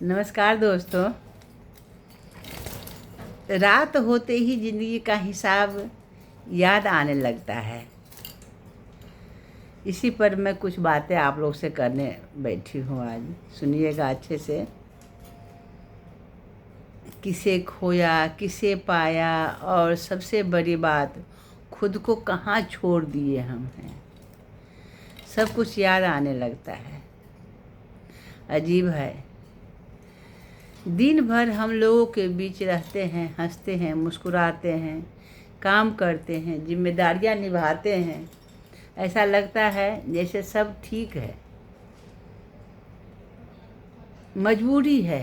नमस्कार दोस्तों। रात होते ही ज़िंदगी का हिसाब याद आने लगता है। इसी पर मैं कुछ बातें आप लोग से करने बैठी हूँ। आज सुनिएगा अच्छे से। किसे खोया, किसे पाया, और सबसे बड़ी बात, खुद को कहाँ छोड़ दिए हम हैं। सब कुछ याद आने लगता है। अजीब है। दिन भर हम लोगों के बीच रहते हैं, हंसते हैं, मुस्कुराते हैं, काम करते हैं, जिम्मेदारियां निभाते हैं। ऐसा लगता है जैसे सब ठीक है। मजबूरी है।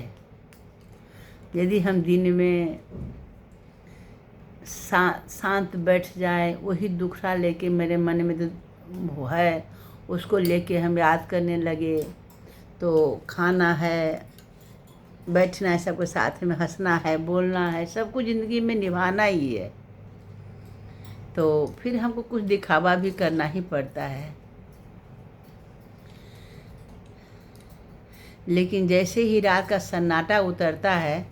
यदि हम दिन में शांत बैठ जाए, वही दुखड़ा लेके मेरे मन में जो है उसको लेके हम याद करने लगे, तो खाना है, बैठना है, सबके साथ में हंसना है, बोलना है, सब कुछ ज़िंदगी में निभाना ही है। तो फिर हमको कुछ दिखावा भी करना ही पड़ता है। लेकिन जैसे ही रात का सन्नाटा उतरता है,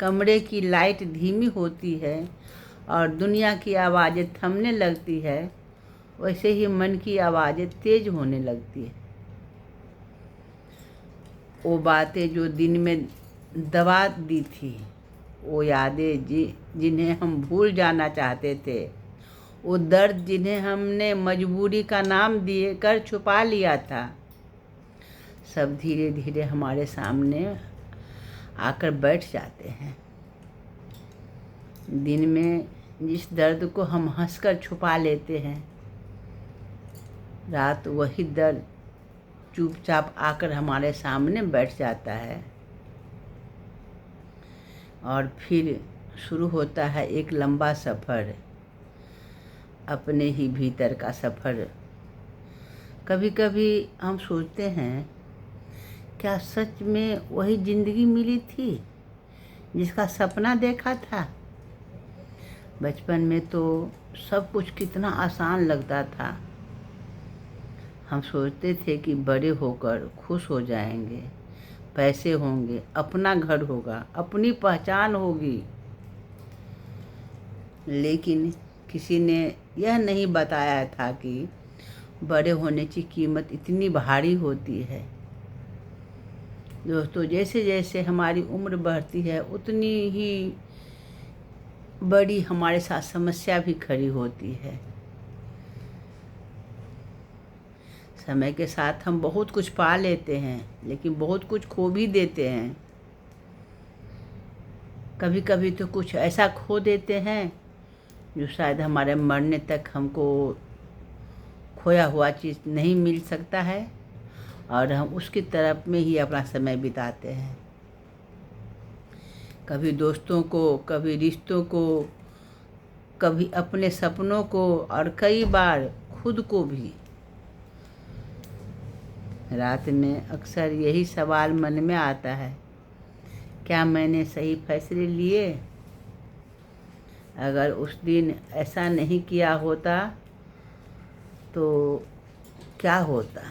कमरे की लाइट धीमी होती है और दुनिया की आवाज़ें थमने लगती है, वैसे ही मन की आवाज़ें तेज होने लगती है। वो बातें जो दिन में दबा दी थी, वो यादें जिन्हें हम भूल जाना चाहते थे, वो दर्द जिन्हें हमने मजबूरी का नाम दिए कर छुपा लिया था, सब धीरे धीरे हमारे सामने आकर बैठ जाते हैं। दिन में जिस दर्द को हम हंसकर छुपा लेते हैं, रात वही दर्द चुपचाप आकर हमारे सामने बैठ जाता है। और फिर शुरू होता है एक लंबा सफ़र, अपने ही भीतर का सफ़र। कभी कभी हम सोचते हैं, क्या सच में वही ज़िंदगी मिली थी जिसका सपना देखा था? बचपन में तो सब कुछ कितना आसान लगता था। हम सोचते थे कि बड़े होकर खुश हो जाएंगे, पैसे होंगे, अपना घर होगा, अपनी पहचान होगी। लेकिन किसी ने यह नहीं बताया था कि बड़े होने की कीमत इतनी भारी होती है। दोस्तों, जैसे जैसे हमारी उम्र बढ़ती है, उतनी ही बड़ी हमारे साथ समस्या भी खड़ी होती है। समय के साथ हम बहुत कुछ पा लेते हैं, लेकिन बहुत कुछ खो भी देते हैं। कभी कभी तो कुछ ऐसा खो देते हैं जो शायद हमारे मरने तक हमको खोया हुआ चीज़ नहीं मिल सकता है, और हम उसकी तरफ में ही अपना समय बिताते हैं। कभी दोस्तों को, कभी रिश्तों को, कभी अपने सपनों को, और कई बार खुद को भी। रात में अक्सर यही सवाल मन में आता है, क्या मैंने सही फैसले लिए? अगर उस दिन ऐसा नहीं किया होता तो क्या होता?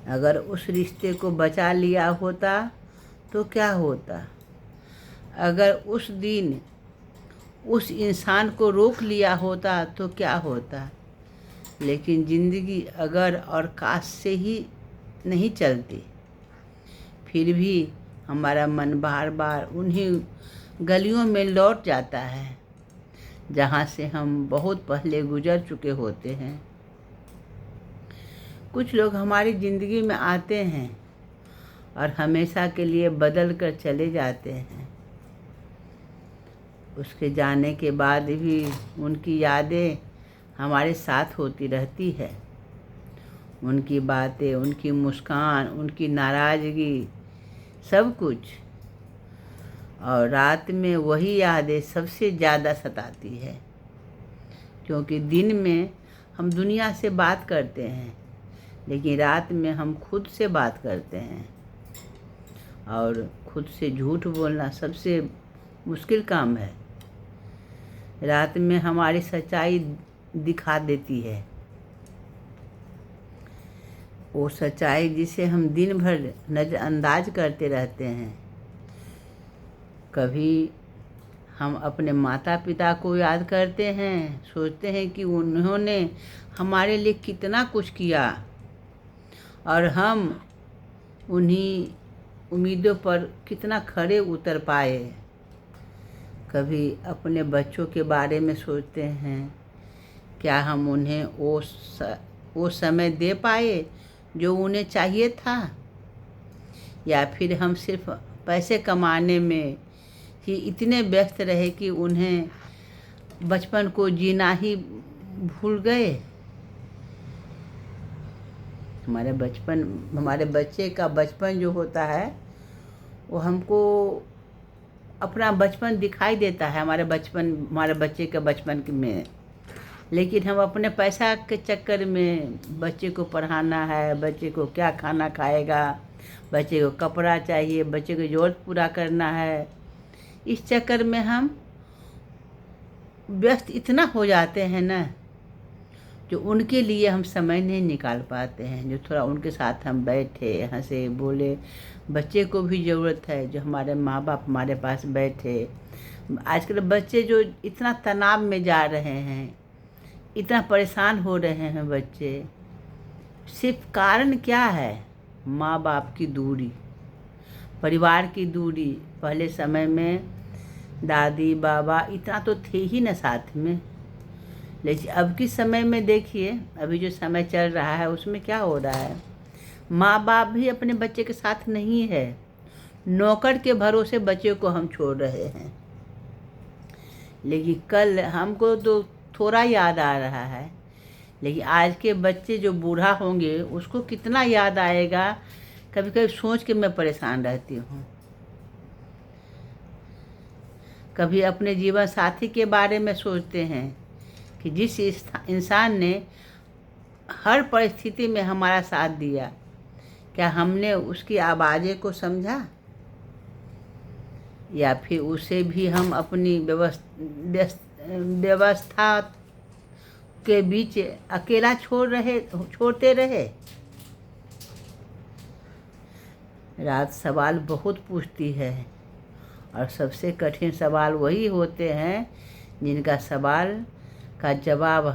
अगर उस रिश्ते को बचा लिया होता तो क्या होता? अगर उस दिन उस इंसान को रोक लिया होता तो क्या होता? लेकिन ज़िंदगी अगर और काश से ही नहीं चलती। फिर भी हमारा मन बार बार उन्हीं गलियों में लौट जाता है जहाँ से हम बहुत पहले गुजर चुके होते हैं। कुछ लोग हमारी ज़िंदगी में आते हैं और हमेशा के लिए बदल कर चले जाते हैं। उसके जाने के बाद भी उनकी यादें हमारे साथ होती रहती है। उनकी बातें, उनकी मुस्कान, उनकी नाराज़गी, सब कुछ। और रात में वही यादें सबसे ज़्यादा सताती है, क्योंकि दिन में हम दुनिया से बात करते हैं, लेकिन रात में हम खुद से बात करते हैं। और खुद से झूठ बोलना सबसे मुश्किल काम है। रात में हमारी सच्चाई दिखा देती है। वो सच्चाई जिसे हम दिन भर नज़रअंदाज करते रहते हैं। कभी हम अपने माता पिता को याद करते हैं, सोचते हैं कि उन्होंने हमारे लिए कितना कुछ किया और हम उन्हीं उम्मीदों पर कितना खरे उतर पाए। कभी अपने बच्चों के बारे में सोचते हैं, क्या हम उन्हें वो समय दे पाए जो उन्हें चाहिए था, या फिर हम सिर्फ पैसे कमाने में ही इतने व्यस्त रहे कि उन्हें बचपन को जीना ही भूल गए। हमारे बच्चे का बचपन जो होता है वो हमको अपना बचपन दिखाई देता है, हमारे बच्चे के बचपन में। लेकिन हम अपने पैसा के चक्कर में बच्चे को पढ़ाना है, बच्चे को क्या खाना खाएगा, बच्चे को कपड़ा चाहिए, बच्चे को ज़रूरत पूरा करना है, इस चक्कर में हम व्यस्त इतना हो जाते हैं ना, जो उनके लिए हम समय नहीं निकाल पाते हैं। जो थोड़ा उनके साथ हम बैठे, हंसे, बोले, बच्चे को भी ज़रूरत है जो हमारे माँ बाप हमारे पास बैठे। आजकल बच्चे जो इतना तनाव में जा रहे हैं, इतना परेशान हो रहे हैं बच्चे, सिर्फ कारण क्या है? माँ बाप की दूरी, परिवार की दूरी। पहले समय में दादी बाबा इतना तो थे ही न साथ में, लेकिन अब के समय में देखिए, अभी जो समय चल रहा है उसमें क्या हो रहा है, माँ बाप भी अपने बच्चे के साथ नहीं है, नौकर के भरोसे बच्चे को हम छोड़ रहे हैं। लेकिन कल हमको तो थोड़ा याद आ रहा है, लेकिन आज के बच्चे जो बूढ़ा होंगे उसको कितना याद आएगा, कभी कभी सोच के मैं परेशान रहती हूँ। कभी अपने जीवन साथी के बारे में सोचते हैं कि जिस इंसान ने हर परिस्थिति में हमारा साथ दिया, क्या हमने उसकी आवाज़ें को समझा, या फिर उसे भी हम अपनी व्यवस्था के बीच अकेला छोड़ते रहे। रात सवाल बहुत पूछती है और सबसे कठिन सवाल वही होते हैं जिनका सवाल का जवाब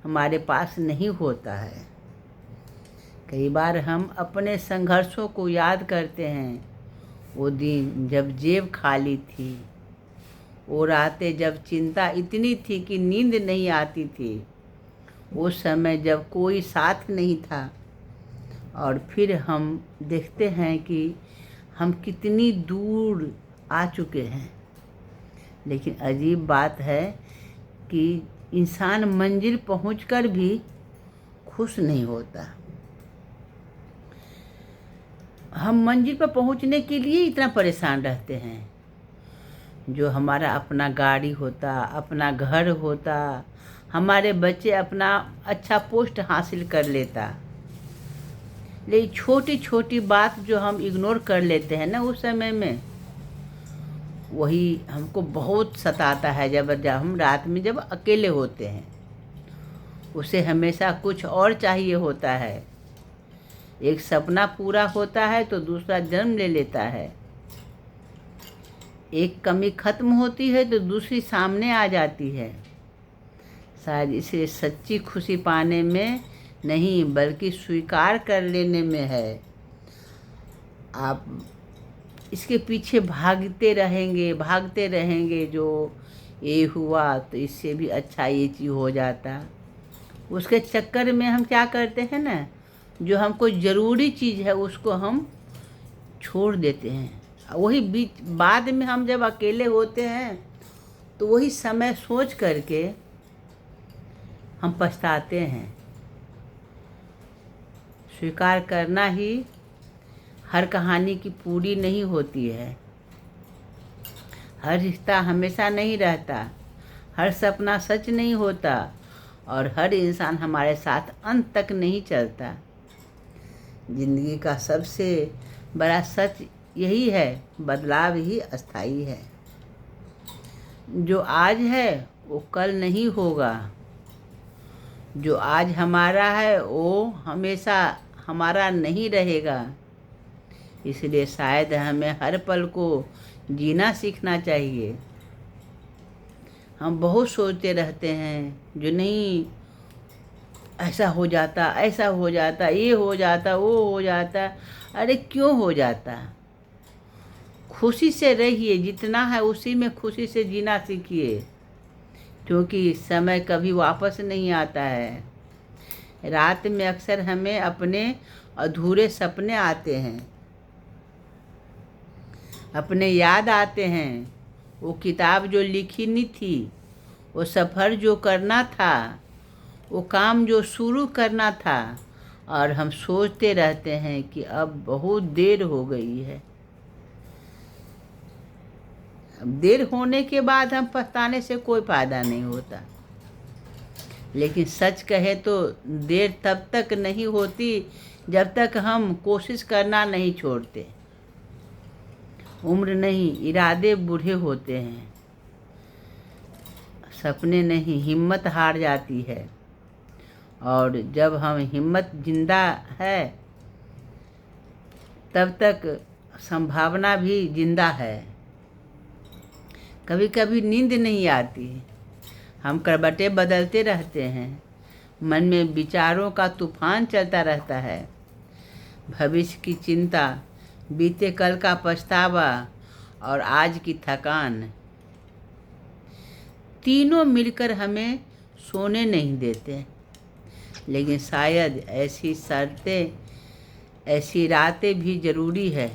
हमारे पास नहीं होता है। कई बार हम अपने संघर्षों को याद करते हैं, वो दिन जब जेब खाली थी, वो रातें जब चिंता इतनी थी कि नींद नहीं आती थी, वो समय जब कोई साथ नहीं था, और फिर हम देखते हैं कि हम कितनी दूर आ चुके हैं। लेकिन अजीब बात है कि इंसान मंजिल पहुंचकर भी खुश नहीं होता। हम मंजिल पर पहुंचने के लिए इतना परेशान रहते हैं। जो हमारा अपना गाड़ी होता, अपना घर होता, हमारे बच्चे अपना अच्छा पोस्ट हासिल कर लेता, लेकिन छोटी छोटी बात जो हम इग्नोर कर लेते हैं ना उस समय में, वही हमको बहुत सताता है। जब हम रात में जब अकेले होते हैं, उसे हमेशा कुछ और चाहिए होता है। एक सपना पूरा होता है तो दूसरा जन्म ले लेता है, एक कमी खत्म होती है तो दूसरी सामने आ जाती है। शायद इसे सच्ची खुशी पाने में नहीं, बल्कि स्वीकार कर लेने में है। आप इसके पीछे भागते रहेंगे, जो ये हुआ तो इससे भी अच्छा ये चीज़ हो जाता। उसके चक्कर में हम क्या करते हैं ना, जो हमको ज़रूरी चीज़ है उसको हम छोड़ देते हैं। वही बाद में हम जब अकेले होते हैं तो वही समय सोच करके हम पछताते हैं। स्वीकार करना ही हर कहानी की पूरी नहीं होती है। हर रिश्ता हमेशा नहीं रहता, हर सपना सच नहीं होता, और हर इंसान हमारे साथ अंत तक नहीं चलता। जिंदगी का सबसे बड़ा सच यही है, बदलाव ही अस्थाई है। जो आज है वो कल नहीं होगा, जो आज हमारा है वो हमेशा हमारा नहीं रहेगा। इसलिए शायद हमें हर पल को जीना सीखना चाहिए। हम बहुत सोचते रहते हैं, जो नहीं ऐसा हो जाता, ऐसा हो जाता, ये हो जाता, वो हो जाता। अरे क्यों हो जाता? खुशी से रहिए, जितना है उसी में खुशी से जीना सीखिए, क्योंकि समय कभी वापस नहीं आता है। रात में अक्सर हमें अपने अधूरे सपने आते हैं, अपने याद आते हैं। वो किताब जो लिखी नहीं थी, वो सफ़र जो करना था, वो काम जो शुरू करना था, और हम सोचते रहते हैं कि अब बहुत देर हो गई है। अब देर होने के बाद हम पछताने से कोई फ़ायदा नहीं होता। लेकिन सच कहे तो देर तब तक नहीं होती जब तक हम कोशिश करना नहीं छोड़ते। उम्र नहीं, इरादे बूढ़े होते हैं, सपने नहीं, हिम्मत हार जाती है। और जब हम हिम्मत जिंदा है तब तक संभावना भी जिंदा है। कभी कभी नींद नहीं आती, हम करवटें बदलते रहते हैं, मन में विचारों का तूफान चलता रहता है। भविष्य की चिंता, बीते कल का पछतावा और आज की थकान, तीनों मिलकर हमें सोने नहीं देते। लेकिन शायद ऐसी रातें भी ज़रूरी है,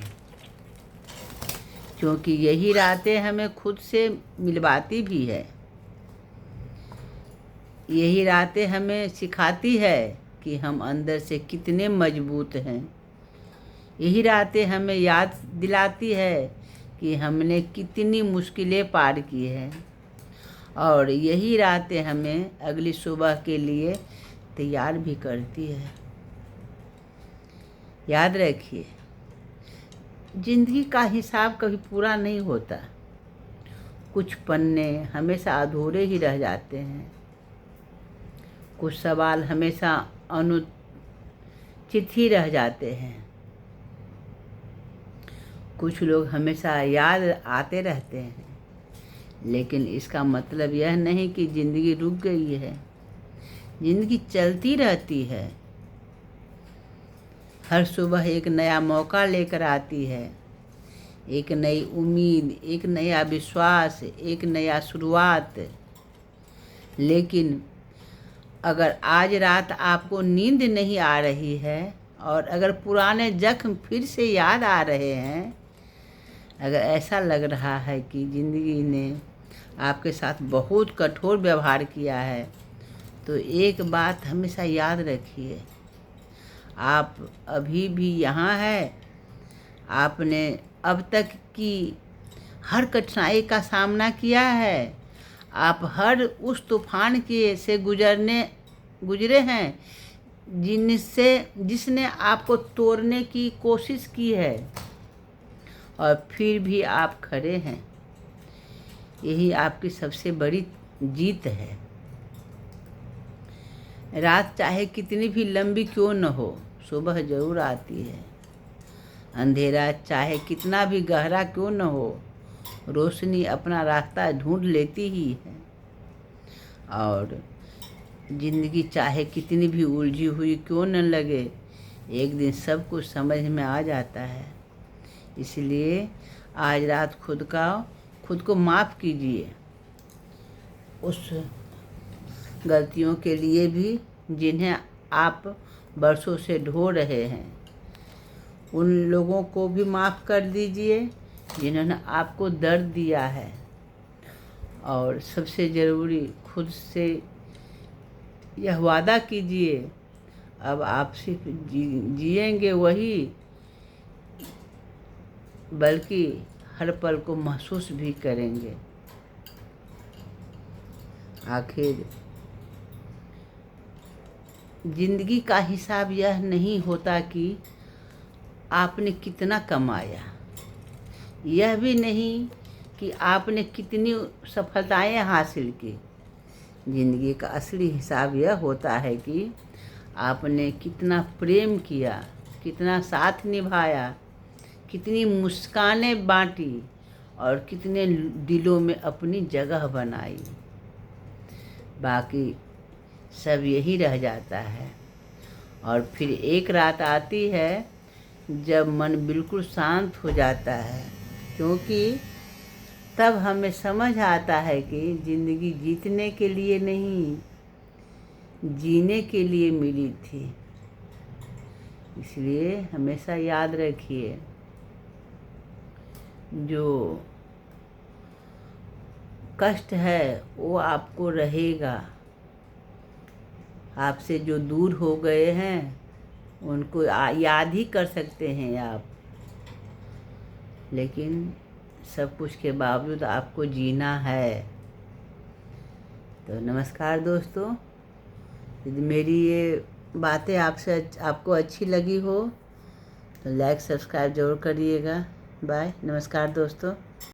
क्योंकि यही रातें हमें खुद से मिलवाती भी है। यही रातें हमें सिखाती है कि हम अंदर से कितने मजबूत हैं। यही रातें हमें याद दिलाती है कि हमने कितनी मुश्किलें पार की हैं। और यही रातें हमें अगली सुबह के लिए तैयार भी करती है। याद रखिए, ज़िंदगी का हिसाब कभी पूरा नहीं होता। कुछ पन्ने हमेशा अधूरे ही रह जाते हैं, कुछ सवाल हमेशा अनुचित ही रह जाते हैं, कुछ लोग हमेशा याद आते रहते हैं। लेकिन इसका मतलब यह नहीं कि ज़िंदगी रुक गई है। ज़िंदगी चलती रहती है, हर सुबह एक नया मौका लेकर आती है, एक नई उम्मीद, एक नया विश्वास, एक नया शुरुआत। लेकिन अगर आज रात आपको नींद नहीं आ रही है, और अगर पुराने जख्म फिर से याद आ रहे हैं, अगर ऐसा लग रहा है कि ज़िंदगी ने आपके साथ बहुत कठोर व्यवहार किया है, तो एक बात हमेशा याद रखिए, आप अभी भी यहाँ हैं। आपने अब तक की हर कठिनाई का सामना किया है। आप हर उस तूफान के से गुजरे हैं जिसने आपको तोड़ने की कोशिश की है, और फिर भी आप खड़े हैं। यही आपकी सबसे बड़ी जीत है। रात चाहे कितनी भी लंबी क्यों न हो, सुबह ज़रूर आती है। अंधेरा चाहे कितना भी गहरा क्यों न हो, रोशनी अपना रास्ता ढूंढ लेती ही है। और ज़िंदगी चाहे कितनी भी उलझी हुई क्यों न लगे, एक दिन सब कुछ समझ में आ जाता है। इसलिए आज रात खुद को माफ़ कीजिए, उस गलतियों के लिए भी जिन्हें आप बरसों से ढो रहे हैं। उन लोगों को भी माफ़ कर दीजिए जिन्होंने आपको दर्द दिया है। और सबसे ज़रूरी, खुद से यह वादा कीजिए, अब आप सिर्फ जिएंगे वही, बल्कि हर पल को महसूस भी करेंगे। आखिर ज़िंदगी का हिसाब यह नहीं होता कि आपने कितना कमाया, यह भी नहीं कि आपने कितनी सफलताएं हासिल की। ज़िंदगी का असली हिसाब यह होता है कि आपने कितना प्रेम किया, कितना साथ निभाया, कितनी मुस्कानें बांटी और कितने दिलों में अपनी जगह बनाई। बाकी सब यही रह जाता है। और फिर एक रात आती है जब मन बिल्कुल शांत हो जाता है, क्योंकि तब हमें समझ आता है कि ज़िंदगी जीतने के लिए नहीं, जीने के लिए मिली थी। इसलिए हमेशा याद रखिए, जो कष्ट है वो आपको रहेगा। आपसे जो दूर हो गए हैं उनको याद ही कर सकते हैं आप, लेकिन सब कुछ के बावजूद आपको जीना है। तो नमस्कार दोस्तों, यदि मेरी ये बातें आपको अच्छी लगी हो तो लाइक सब्सक्राइब ज़रूर करिएगा। बाय, नमस्कार दोस्तों।